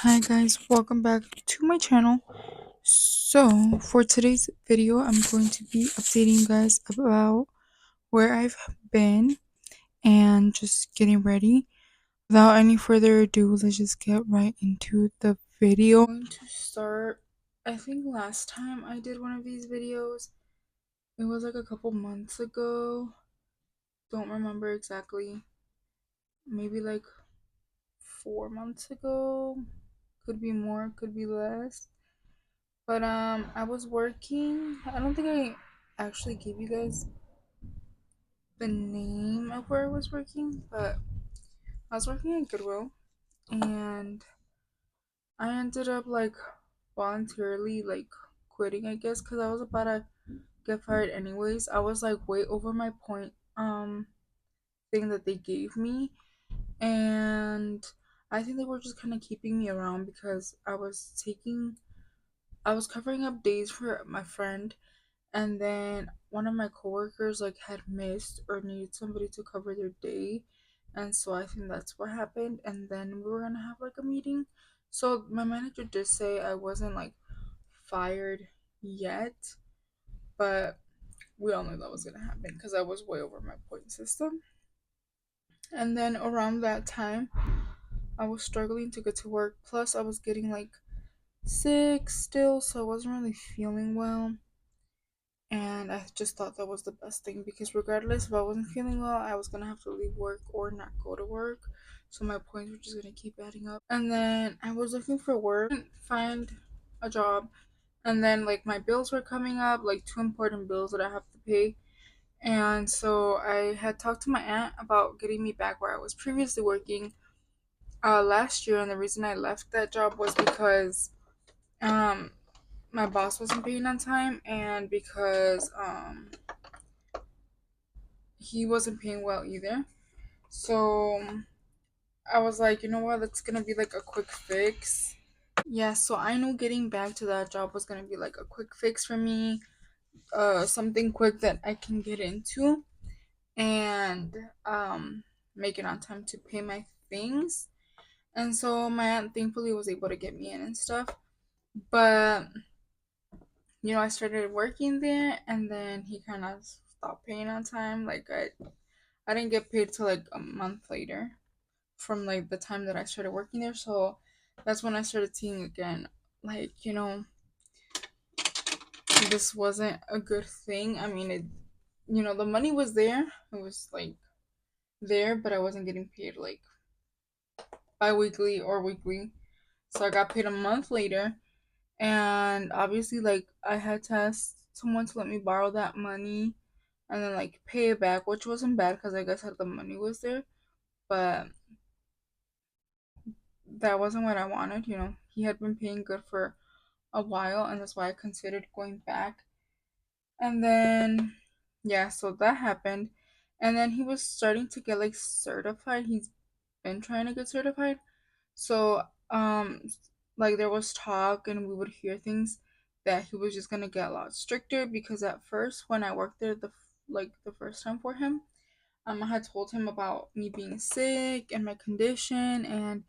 Hi guys, welcome back to my channel. So for today's video, I'm going to be updating you guys about where I've been and just getting ready. Without any further ado, let's just get right into the video. I'm going to start, I think last time I did one of these videos, it was like a couple months ago. Don't remember exactly. Maybe like 4 months ago. Could be more, could be less. But I was working. I don't think I actually gave you guys the name of where I was working, but I was working at Goodwill, and I ended up like voluntarily like quitting, I guess, because I was about to get fired anyways. I was like way over my point thing that they gave me, and I think they were just kind of keeping me around because I was covering up days for my friend. And then one of my coworkers like had missed or needed somebody to cover their day, and so I think that's what happened. And then we were gonna have like a meeting. So my manager did say I wasn't like fired yet, but we all knew that was gonna happen because I was way over my point system. And then around that time, I was struggling to get to work. Plus, I was getting like sick still, so I wasn't really feeling well. And I just thought that was the best thing because regardless if I wasn't feeling well, I was gonna have to leave work or not go to work. So my points were just gonna keep adding up. And then I was looking for work, couldn't find a job, and then like my bills were coming up, like two important bills that I have to pay. And so I had talked to my aunt about getting me back where I was previously working last year, and the reason I left that job was because um my boss wasn't paying on time, and because he wasn't paying well either. So I was like, you know what, that's gonna be like a quick fix. Yeah, so I knew getting back to that job was gonna be like a quick fix for me, something quick that I can get into and make it on time to pay my things. And so my aunt thankfully was able to get me in and stuff. But I started working there, and then he kind of stopped paying on time. Like I didn't get paid till like a month later from like the time that I started working there. So that's when I started seeing again, like, this wasn't a good thing. I mean, the money was there. It was like there, but I wasn't getting paid like bi-weekly or weekly. So I got paid a month later, and obviously like I had to ask someone to let me borrow that money and then like pay it back, which wasn't bad because I guess the money was there. But that wasn't what I wanted. He had been paying good for a while, and that's why I considered going back. And then, yeah, so that happened. And then he was starting to get like certified. He's been trying to get certified. So, like there was talk, and we would hear things that he was just gonna get a lot stricter because at first, when I worked there, the first time for him, I had told him about me being sick and my condition, and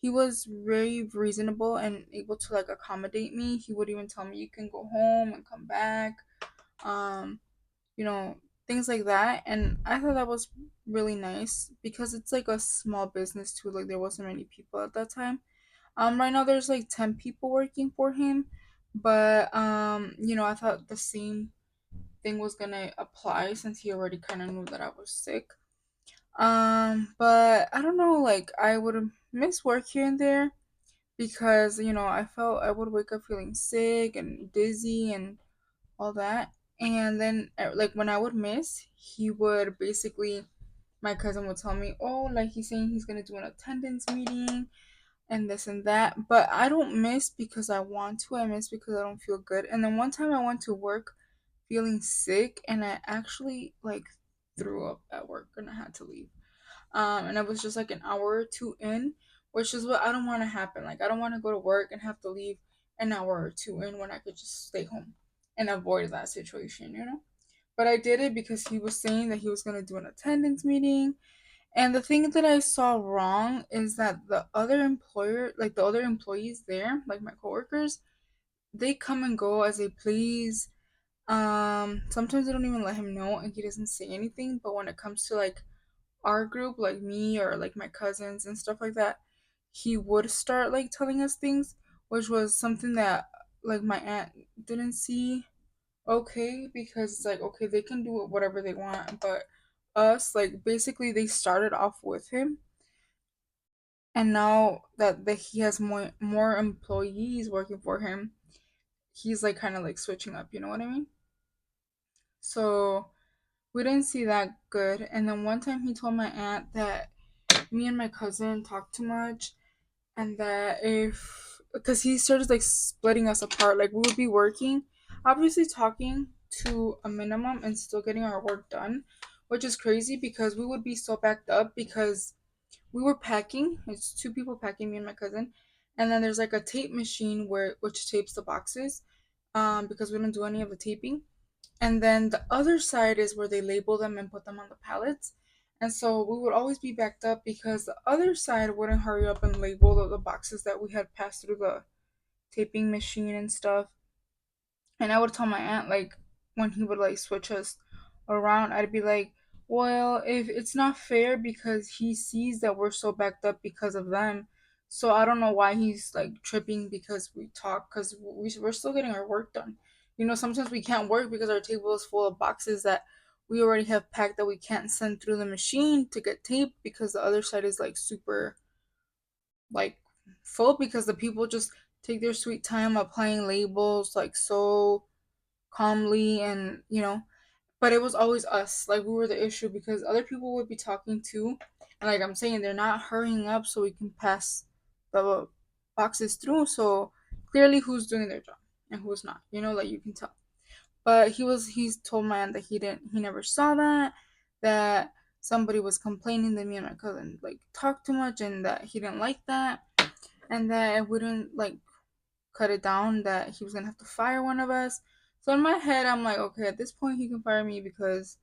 he was very reasonable and able to like accommodate me. He would even tell me you can go home and come back, um, you know, things like that. And I thought that was really nice because it's like a small business too. Like there wasn't many people at that time. Right now there's like 10 people working for him, but I thought the same thing was gonna apply since he already kind of knew that I was sick. But I don't know, like I would miss work here and there because I felt I would wake up feeling sick and dizzy and all that. And then like when I would miss, he would basically my cousin would tell me, "Oh, like he's saying he's going to do an attendance meeting and this and that." But I don't miss because I want to. I miss because I don't feel good. And then one time I went to work feeling sick, and I actually like threw up at work and I had to leave. And it was just like an hour or two in, which is what I don't want to happen. Like I don't want to go to work and have to leave an hour or two in when I could just stay home and avoid that situation. But I did it because he was saying that he was gonna do an attendance meeting, And the thing that I saw wrong is that the other employer, like the other employees there, like my coworkers, they come and go as they please. Sometimes they don't even let him know and he doesn't say anything. But when it comes to like our group, like me or like my cousins and stuff like that, he would start like telling us things, which was something that like my aunt didn't see okay, because it's like okay, they can do whatever they want, but us, like basically they started off with him, and now that he has more employees working for him, he's like kind of like switching up, you know what I mean? So we didn't see that good. And then one time he told my aunt that me and my cousin talked too much, and that if because he started like splitting us apart, like we would be working, obviously talking to a minimum and still getting our work done, which is crazy because we would be so backed up because we were packing. It's two people packing, me and my cousin, and then there's like a tape machine where which tapes the boxes, because we don't do any of the taping. And then the other side is where they label them and put them on the pallets. And so we would always be backed up because the other side wouldn't hurry up and label the boxes that we had passed through the taping machine and stuff. And I would tell my aunt, like, when he would like switch us around, I'd be like, well, if it's not fair because he sees that we're so backed up because of them. So I don't know why he's like tripping because we talk, because we're still getting our work done. You know, sometimes we can't work because our table is full of boxes that we already have packed that we can't send through the machine to get taped because the other side is like super like full because the people just take their sweet time applying labels like so calmly, and but it was always us, like we were the issue because other people would be talking too, and like I'm saying, they're not hurrying up so we can pass the boxes through. So clearly who's doing their job and who's not, like you can tell. But he's told my aunt that he never saw that somebody was complaining that me and my cousin like talked too much and that he didn't like that, and that I wouldn't like cut it down, that he was gonna have to fire one of us. So in my head, I'm like, okay, at this point, he can fire me because,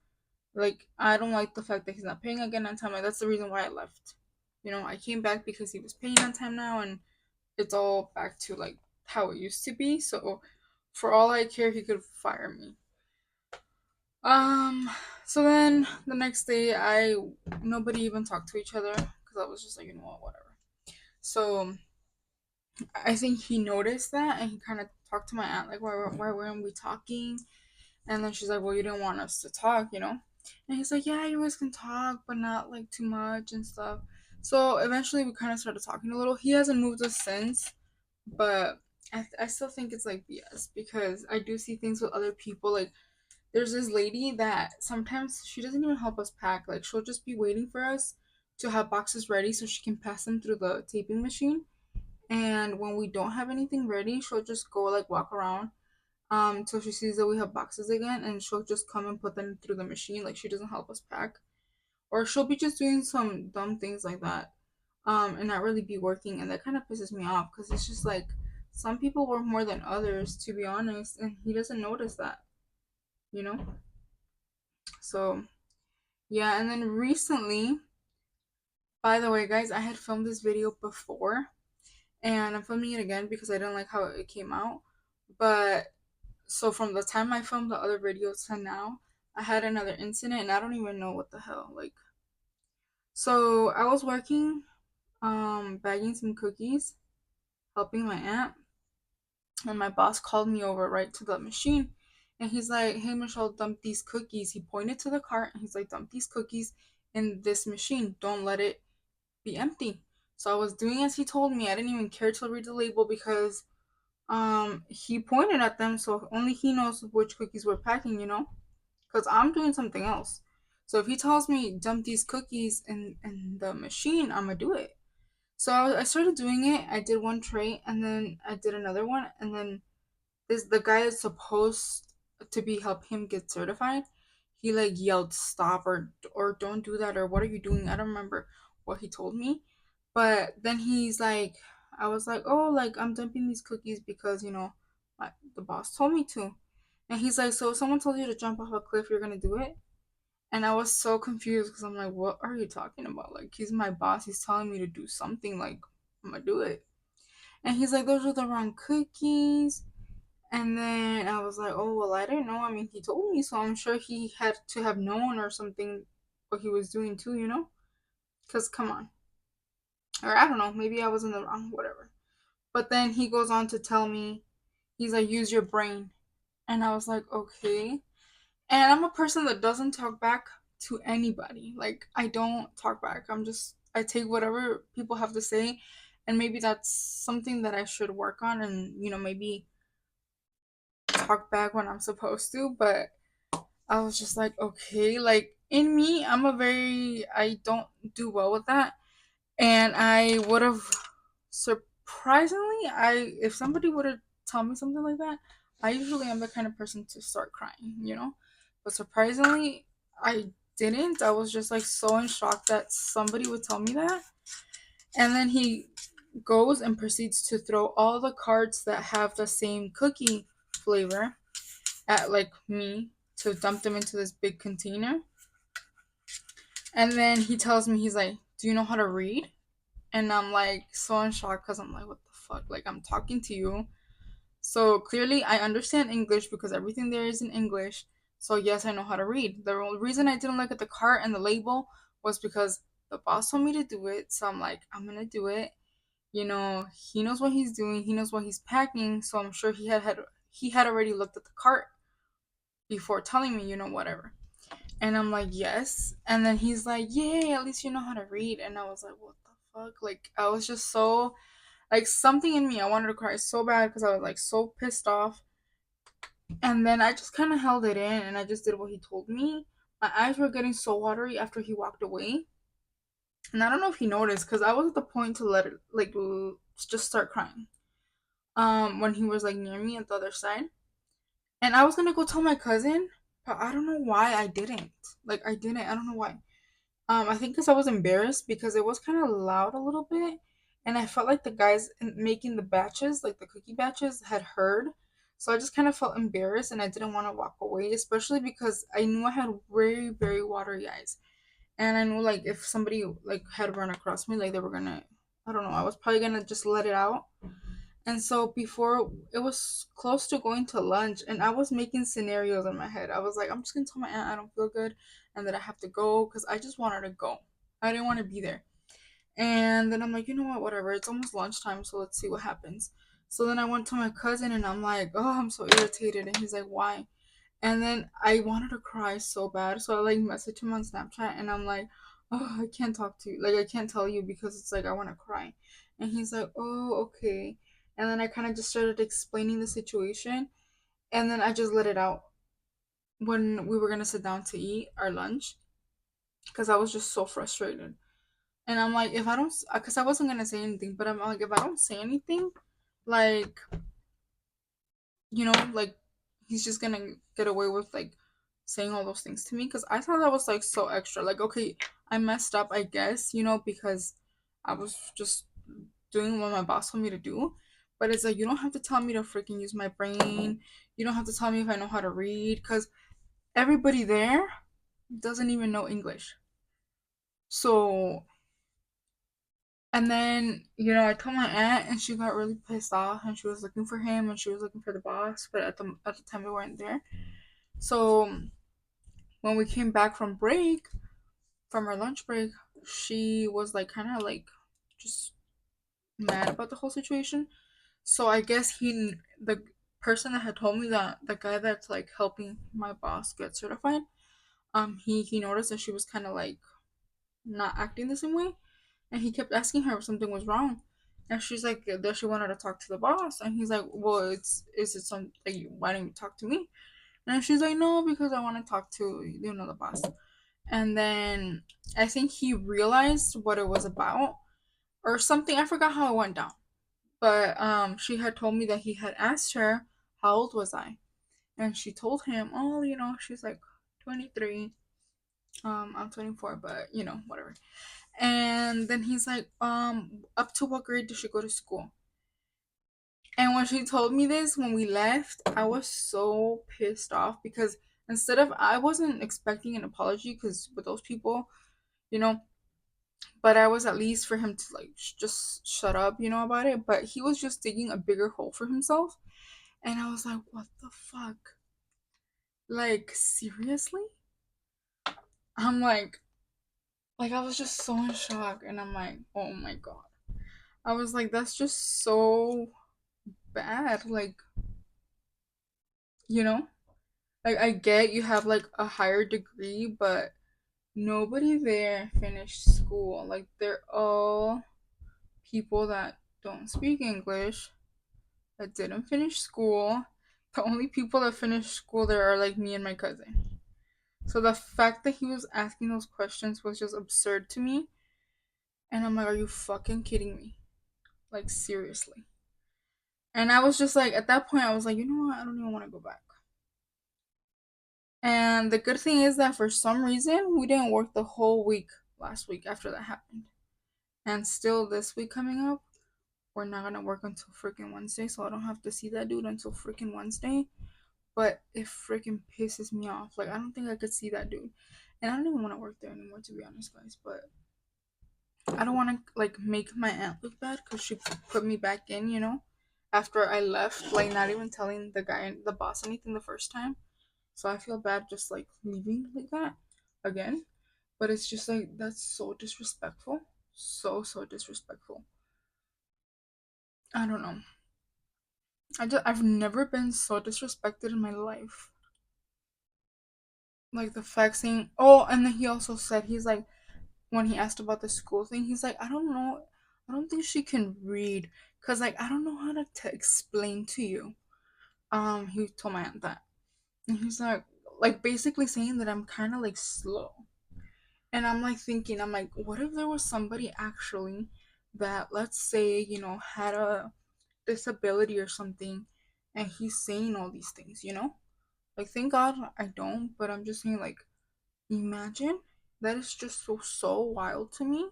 like, I don't like the fact that he's not paying again on time. Like, that's the reason why I left. I came back because he was paying on time now, and it's all back to like how it used to be. So, for all I care, he could fire me. Um. So then the next day, I nobody even talked to each other because I was just like, whatever. So I think he noticed that and he kind of talked to my aunt, like, why weren't we talking? And then she's like, well, you didn't want us to talk. And he's like, yeah, you guys can talk, but not like too much and stuff. So eventually we kind of started talking a little. He hasn't moved us since, but I still think it's like BS because I do see things with other people. Like, there's this lady that sometimes she doesn't even help us pack. Like, she'll just be waiting for us to have boxes ready so she can pass them through the taping machine, and when we don't have anything ready, she'll just go like walk around till she sees that we have boxes again, and she'll just come and put them through the machine. Like, she doesn't help us pack, or she'll be just doing some dumb things like that, and not really be working, and that kind of pisses me off because it's just like some people work more than others, to be honest, and he doesn't notice that, you know. So yeah, and then recently, by the way, guys, I had filmed this video before, and I'm filming it again because I didn't like how it came out. But so from the time I filmed the other videos to now, I had another incident and I don't even know what the hell. Like, so I was working, bagging some cookies, helping my aunt, and my boss called me over right to the machine, and he's like, "Hey, Michelle, dump these cookies." He pointed to the cart and he's like, "Dump these cookies in this machine. Don't let it be empty." So I was doing as he told me. I didn't even care to read the label because he pointed at them, so only he knows which cookies we're packing. Because I'm doing something else. So if he tells me dump these cookies in the machine, I'm gonna do it. So I started doing it. I did one tray and then I did another one, and then the guy that's supposed to be help him get certified, he like yelled stop or don't do that or what are you doing? I don't remember what he told me, but then he's like, I was like, oh, like I'm dumping these cookies because the boss told me to, and he's like, so if someone told you to jump off a cliff, you're gonna do it? And I was so confused because I'm like, what are you talking about? Like, he's my boss. He's telling me to do something. Like, I'm gonna do it. And he's like, those are the wrong cookies. And then I was like, oh, well, I didn't know. I mean, he told me, so I'm sure he had to have known or something what he was doing too, you know? Because, come on. Or I don't know. Maybe I was in the wrong, whatever. But then he goes on to tell me, he's like, use your brain. And I was like, okay. And I'm a person that doesn't talk back to anybody. Like, I don't talk back. I take whatever people have to say. And maybe that's something that I should work on and, maybe talk back when I'm supposed to. But I was just like, okay. Like, in me, I don't do well with that. And I would have, surprisingly, if somebody would have told me something like that, I usually am the kind of person to start crying. But surprisingly, I didn't. I was just like so in shock that somebody would tell me that. And then he goes and proceeds to throw all the cards that have the same cookie flavor at like me to dump them into this big container. And then he tells me, he's like, do you know how to read? And I'm like so in shock because I'm like, what the fuck? Like, I'm talking to you. So clearly, I understand English because everything there is in English. So yes, I know how to read. The reason I didn't look at the cart and the label was because the boss told me to do it. So I'm like, I'm gonna do it. He knows what he's doing. He knows what he's packing. So I'm sure he had already looked at the cart before telling me, whatever. And I'm like, yes. And then he's like, yay, at least you know how to read. And I was like, what the fuck? Like, I was just so, like, something in me, I wanted to cry so bad because I was, like, so pissed off. And then I just kind of held it in and I just did what he told me. My eyes were getting so watery after he walked away. And I don't know if he noticed because I was at the point to let it, like, just start crying. When he was, like, near me at the other side. And I was going to go tell my cousin, but I don't know why I didn't. Like, I didn't. I don't know why. I think because I was embarrassed because it was kind of loud a little bit, and I felt like the guys making the batches, like the cookie batches, had heard. So I just kind of felt embarrassed, and I didn't want to walk away, especially because I knew I had very, very watery eyes, and I knew like if somebody like had run across me, like they were gonna, I don't know, I was probably gonna just let it out. And so before it was close to going to lunch, and I was making scenarios in my head. I was like, I'm just gonna tell my aunt I don't feel good and that I have to go because I just wanted to go. I didn't want to be there. And then I'm like, you know what, whatever. It's almost lunchtime, so let's see what happens. So then I went to my cousin and I'm like, oh, I'm so irritated. And he's like, why? And then I wanted to cry so bad. So I like messaged him on Snapchat and I'm like, oh, I can't talk to you. Like, I can't tell you because it's like I want to cry. And he's like, oh, okay. And then I kind of just started explaining the situation. And then I just let it out when we were going to sit down to eat our lunch because I was just so frustrated. And I'm like, if I don't, because I wasn't going to say anything, but I'm like, if I don't say anything, like, like he's just gonna get away with like saying all those things to me because I thought that was like so extra. Like, okay, I messed up, I guess, because I was just doing what my boss told me to do. But it's like you don't have to tell me to freaking use my brain. You don't have to tell me if I know how to read because everybody there doesn't even know English. So and then, I told my aunt and she got really pissed off and she was looking for him and she was looking for the boss, but at the time we weren't there. So when we came back from our lunch break, she was like kind of like just mad about the whole situation. So I guess the person that had told me that the guy that's like helping my boss get certified, he noticed that she was kind of like not acting the same way, and he kept asking her if something was wrong. And she's like, that she wanted to talk to the boss, and he's like, well, is it something? Like, why don't you talk to me? And she's like, no, because I want to talk to the boss. And then I think he realized what it was about or something. I forgot how it went down. But she had told me that he had asked her how old was I. And she told him, oh, she's like 23. I'm 24, but whatever. And then he's like, up to what grade did she go to school? And when she told me this when we left, I was so pissed off because Instead of, I wasn't expecting an apology because with those people, you know, but I was at least for him to like just shut up, about it. But he was just digging a bigger hole for himself, and I was like, what the fuck? Like, seriously? I'm like I was just so in shock, and I'm like, oh my god. I was like, that's just so bad. Like, you know, like I get you have like a higher degree, but nobody there finished school. Like, they're all people that don't speak English, that didn't finish school. The only people that finished school there are like me and my cousin. So the fact that he was asking those questions was just absurd to me. And I'm like, are you fucking kidding me? Like, seriously. And I was just like, at that point, I was like, you know what? I don't even want to go back. And the good thing is that for some reason, we didn't work the whole week last week after that happened. And still this week coming up, we're not gonna work until freaking Wednesday, so I don't have to see that dude until freaking Wednesday. But it freaking pisses me off. Like, I don't think I could see that dude. And I don't even want to work there anymore, to be honest, guys. But I don't want to, like, make my aunt look bad because she put me back in, after I left, like, not even telling the guy, the boss, anything the first time. So I feel bad just, like, leaving like that again. But it's just, like, that's so disrespectful. So, so disrespectful. I don't know. I've never been so disrespected in my life. Like, the fact saying, oh, and then he also said, he's like, when he asked about the school thing, he's like, I don't know, I don't think she can read, cause like I don't know how to explain to you. He told my aunt that, and he's like basically saying that I'm kind of like slow, and I'm like thinking, I'm like, what if there was somebody actually that, let's say, had a disability or something, and he's saying all these things. Like, thank God I don't, but I'm just saying, like, imagine that is just so wild to me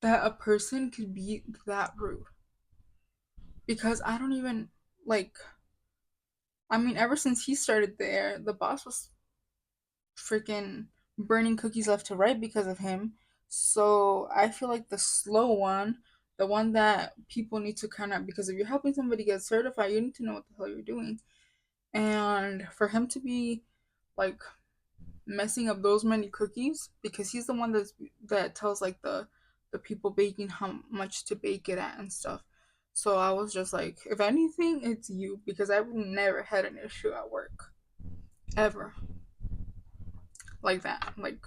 that a person could be that rude, because I don't even like, I mean, ever since he started there, the boss was freaking burning cookies left to right because of him. So I feel like the slow one, the one that people need to kind of, because if you're helping somebody get certified, you need to know what the hell you're doing. And for him to be like messing up those many cookies, because he's the one that tells like the people baking how much to bake it at and stuff. So I was just like, if anything, it's you, because I've never had an issue at work ever like that. Like,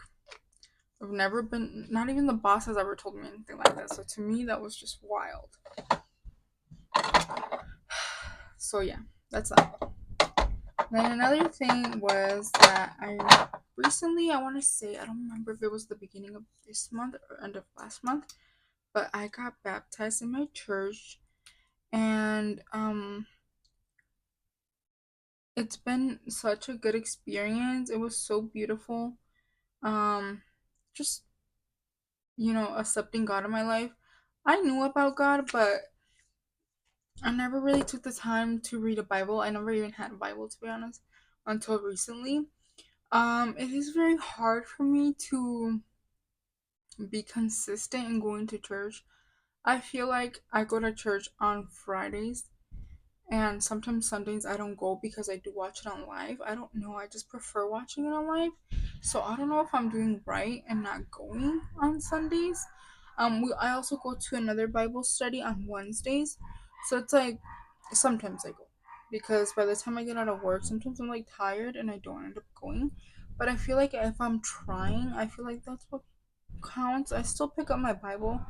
I've never been, not even the boss has ever told me anything like that. So to me, that was just wild. So yeah, that's that. Then another thing was that I recently, I want to say, I don't remember if it was the beginning of this month or end of last month, but I got baptized in my church, and it's been such a good experience. It was so beautiful. Um just, accepting God in my life. I knew about God, but I never really took the time to read a Bible. I never even had a Bible, to be honest, until recently. It is very hard for me to be consistent in going to church. I feel like I go to church on Fridays, and sometimes Sundays I don't go because I do watch it on live. I don't know, I just prefer watching it on live. So I don't know if I'm doing right and not going on Sundays. I also go to another Bible study on Wednesdays. So it's like sometimes I go, because by the time I get out of work, sometimes I'm like tired and I don't end up going. But I feel like if I'm trying, I feel like that's what counts. I still pick up my Bible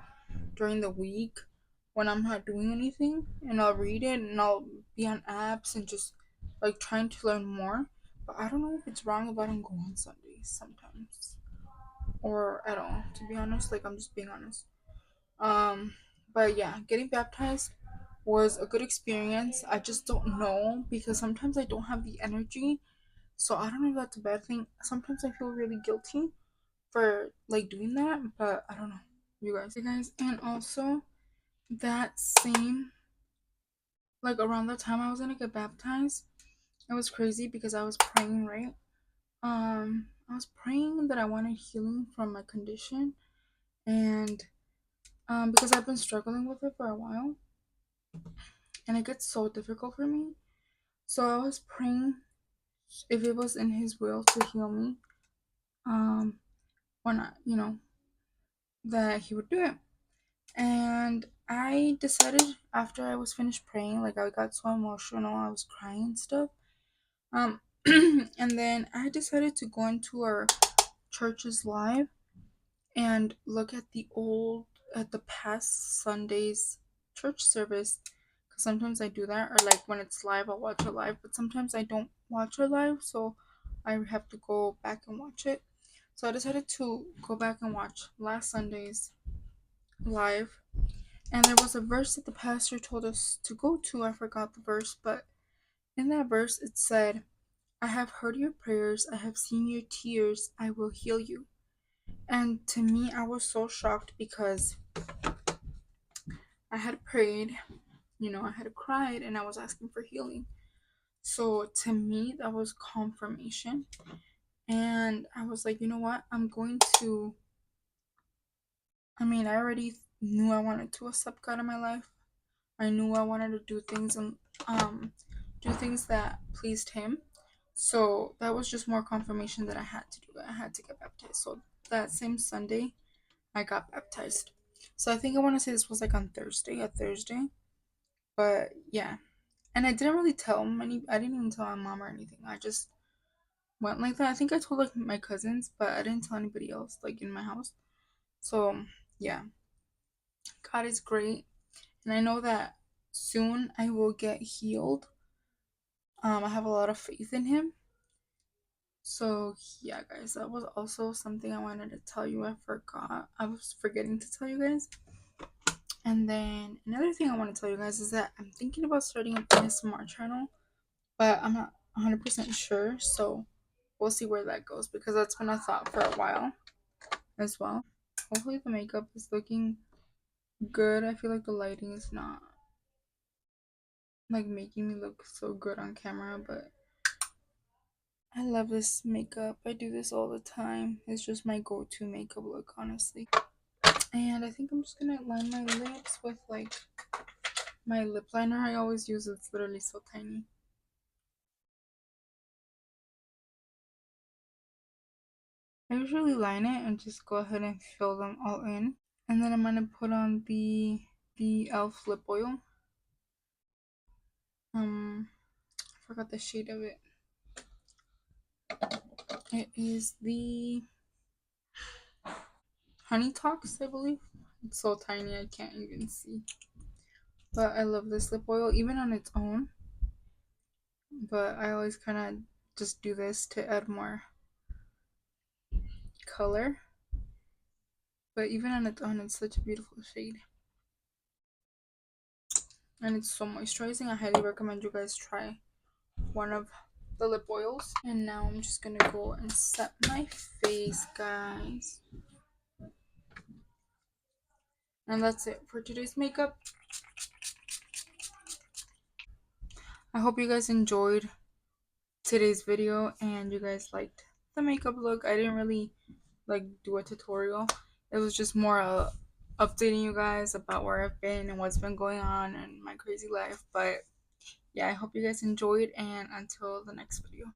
during the week when I'm not doing anything, and I'll read it, and I'll be on apps and just like trying to learn more. But I don't know if it's wrong if I don't go on Sundays sometimes or at all, to be honest. Like, I'm just being honest. Um but yeah, getting baptized was a good experience. I just don't know, because sometimes I don't have the energy. So I don't know if that's a bad thing. Sometimes I feel really guilty for like doing that, but I don't know. You guys, and also that same, like, around the time I was gonna get baptized, it was crazy because I was praying, right? I was praying that I wanted healing from my condition, and because I've been struggling with it for a while, and it gets so difficult for me. So I was praying if it was in His will to heal me, um, or not, that He would do it. And I decided after I was finished praying, like I got so emotional, I was crying and stuff. Um, and then I decided to go into our church's live and look at the past Sunday's church service. Because sometimes I do that, or like when it's live, I'll watch it live, but sometimes I don't watch it live, so I have to go back and watch it. So I decided to go back and watch last Sunday's live. And there was a verse that the pastor told us to go to. I forgot the verse, but in that verse it said, I have heard your prayers, I have seen your tears, I will heal you. And to me, I was so shocked because I had prayed, I had cried, and I was asking for healing. So to me, that was confirmation. And I was like, you know what? I already knew I wanted to accept God in my life. I knew I wanted to do things and do things that pleased Him. So that was just more confirmation that I had to do it. I had to get baptized. So that same Sunday, I got baptized. So I think I want to say this was like on Thursday, a Thursday. But yeah. And I didn't really tell many, I didn't even tell my mom or anything. I just went like that. I think I told like my cousins, but I didn't tell anybody else like in my house. So yeah, God is great. And I know that soon I will get healed. I have a lot of faith in Him. So yeah, guys, that was also something I wanted to tell you. I forgot. I was forgetting to tell you guys. And then another thing I want to tell you guys is that I'm thinking about starting an ASMR channel, but I'm not 100% sure. So we'll see where that goes because that's been a thought for a while as well. Hopefully, the makeup is looking good. I feel like the lighting is not like making me look so good on camera, but I love this makeup. I do this all the time. It's just my go to makeup look, honestly. And I think I'm just gonna line my lips with like my lip liner I always use. It's literally so tiny. I usually line it and just go ahead and fill them all in. And then I'm gonna put on the e.l.f. lip oil. I forgot the shade of it. It is the Honey Talks, I believe. It's so tiny I can't even see. But I love this lip oil, even on its own. But I always kind of just do this to add more color. But even on its own, it's such a beautiful shade. And it's so moisturizing. I highly recommend you guys try one of the lip oils. And now I'm just gonna go and set my face, guys. And that's it for today's makeup. I hope you guys enjoyed today's video and you guys liked the makeup look. I didn't really like do a tutorial. It was just more updating you guys about where I've been and what's been going on and my crazy life. But yeah, I hope you guys enjoyed, and until the next video.